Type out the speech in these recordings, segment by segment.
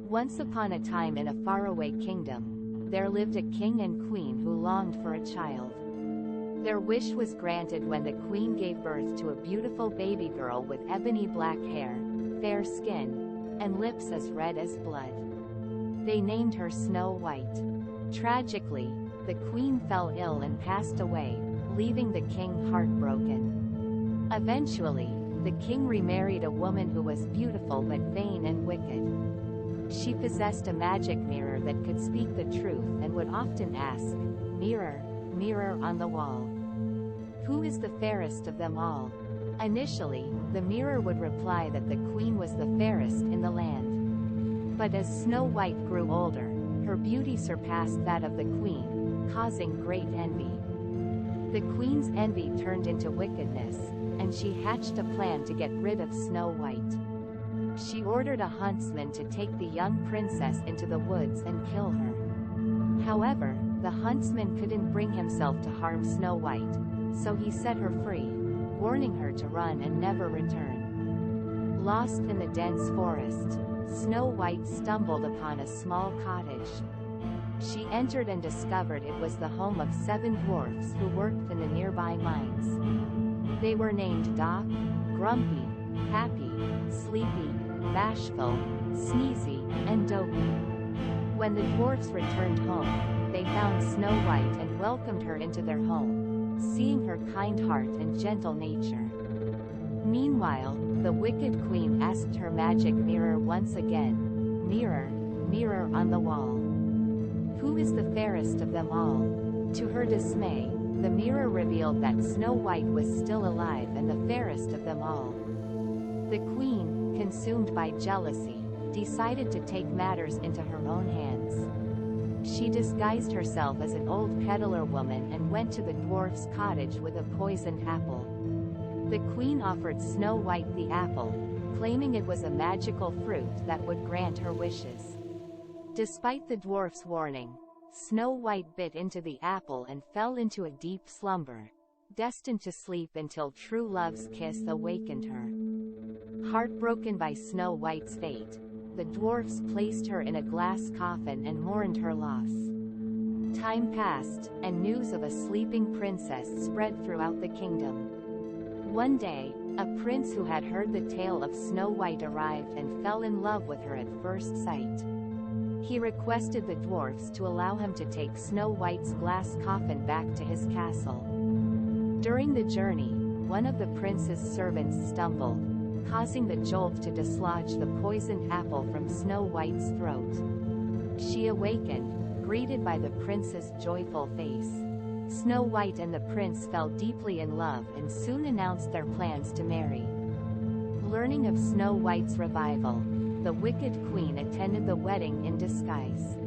Once upon a time in a faraway kingdom, there lived a king and queen who longed for a child. Their wish was granted when the queen gave birth to a beautiful baby girl with ebony black hair, fair skin, and lips as red as blood. They named her Snow White. Tragically, the queen fell ill and passed away, leaving the king heartbroken. Eventually, the king remarried a woman who was beautiful but vain and wicked. She possessed a magic mirror that could speak the truth and would often ask, "Mirror, mirror on the wall, who is the fairest of them all?" Initially, the mirror would reply that the queen was the fairest in the land. But as Snow White grew older, her beauty surpassed that of the queen, causing great envy. The queen's envy turned into wickedness, and she hatched a plan to get rid of Snow White. She ordered a huntsman to take the young princess into the woods and kill her. However, the huntsman couldn't bring himself to harm Snow White, so he set her free, warning her to run and never return. Lost in the dense forest, Snow White stumbled upon a small cottage. She entered and discovered it was the home of 7 dwarfs who worked in the nearby mines. They were named Doc, Grumpy, Happy, Sleepy, Bashful, Sneezy, and Dopey. When the dwarfs returned home, they found Snow White and welcomed her into their home, seeing her kind heart and gentle nature. Meanwhile, the wicked queen asked her magic mirror once again, "Mirror, mirror on the wall, who is the fairest of them all?" To her dismay, the mirror revealed that Snow White was still alive and the fairest of them all. The queen, consumed by jealousy, decided to take matters into her own hands. She disguised herself as an old peddler woman and went to the dwarf's cottage with a poisoned apple. The queen offered Snow White the apple, claiming it was a magical fruit that would grant her wishes. Despite the dwarf's warning, Snow White bit into the apple and fell into a deep slumber, destined to sleep until true love's kiss awakened her. Heartbroken by Snow White's fate, the dwarfs placed her in a glass coffin and mourned her loss. Time passed, and news of a sleeping princess spread throughout the kingdom. One day, a prince who had heard the tale of Snow White arrived and fell in love with her at first sight. He requested the dwarfs to allow him to take Snow White's glass coffin back to his castle. During the journey, one of the prince's servants stumbled, causing the jolt to dislodge the poisoned apple from Snow White's throat. She awakened, greeted by the prince's joyful face. Snow White and the prince fell deeply in love and soon announced their plans to marry. Learning of Snow White's revival, the wicked queen attended the wedding in disguise.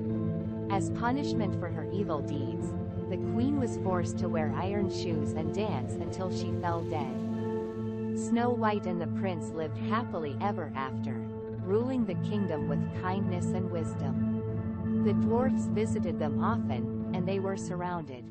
As punishment for her evil deeds, the queen was forced to wear iron shoes and dance until she fell dead. Snow White and the prince lived happily ever after, ruling the kingdom with kindness and wisdom. The dwarfs visited them often, and they were surrounded